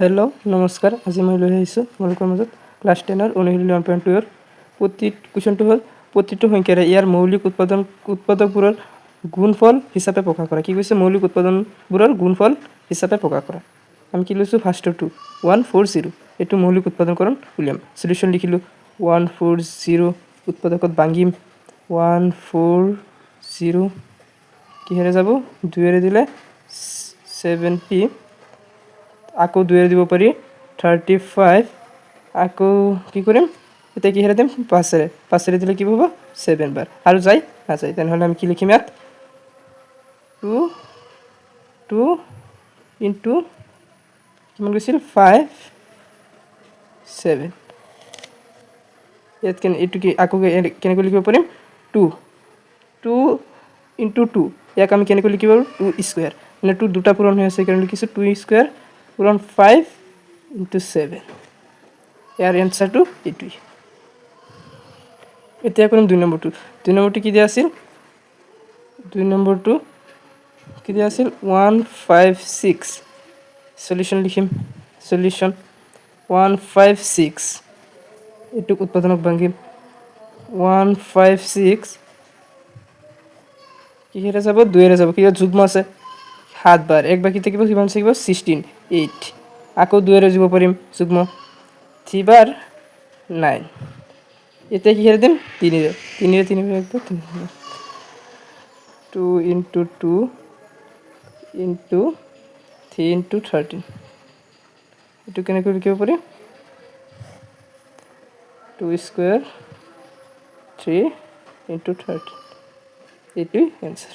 Hello' নমস্কাৰ। আজি মই লৈ আহিছোঁ তোমালোকৰ মাজত ক্লাছ 10ৰ অনুশীলনী 1.2ৰ কুৱেশ্যনটো হ'ল প্ৰতিটো সংখ্যাৰে ইয়াৰ মৌলিক উৎপাদকবোৰৰ গুণফল হিচাপে প্ৰকাশ কৰা। কি কৈছে? মৌলিক উৎপাদনবোৰৰ গুণফল হিচাপে প্ৰকাশ কৰা। আমি কি লৈছোঁ? ফাৰ্ষ্টৰটো 140, এইটো মৌলিক উৎপাদনকৰণ উলিয়াম। সলিউশ্যন লিখিলোঁ 140 উৎপাদকত ভাঙিম 140 কিহেৰে যাব? 2ৰে দিলে 70, আকৌ 2ৰে দিব পাৰি 35, আকৌ কি কৰিম এতিয়া? কিহেৰে দিম? 5ৰে দিলে কি হ'ব? 7 বাৰ। আৰু যায় নাযায়, তেনেহ'লে আমি কি লিখিম ইয়াত? 2 ইনটু কিমান গৈছিল? 5 7। ইয়াত এইটো কি আকৌ কেনেকৈ লিখিব পাৰিম? 2 ইনটু 2, ইয়াক আমি কেনেকৈ লিখিব পাৰোঁ? 2 স্কুৱেৰ, মানে 2 দুটা পূৰণ হৈ আছে সেইকাৰণে লিখিছোঁ 2 স্কুৱেৰ পূৰণ 5 ইনটু 7। ইয়াৰ এনচাৰটো এইটোৱেই। এতিয়া কৰিম 2 নম্বৰটো। 2 নম্বৰটো কি দিয়া আছিল? 2 নম্বৰটো কি দিয়া আছিল? 156। সলিউশ্যন লিখিম। সলিউশ্যন 156, এইটোক উৎপাদনক ভাঙিম 156 কিহেৰে যাব? 2ৰে যাব। কিহত যুগ্ম আছে? 7 বাৰ। এক বাকী থাকিব, কিমান থাকিব? 16 8। আকৌ 2ৰে দিব পাৰিম যুগ্ম 3 বাৰ 9। এতিয়া কিহেৰে দিম? 3ৰে। 3ৰে 3 2 ইনটু 2 ইনটু 3 ইনটু 13। এইটো কেনেকৈ লিখিব পাৰি? 2 স্কুৱেৰ 3 ইনটু 13, এইটোৱেই এনচাৰ।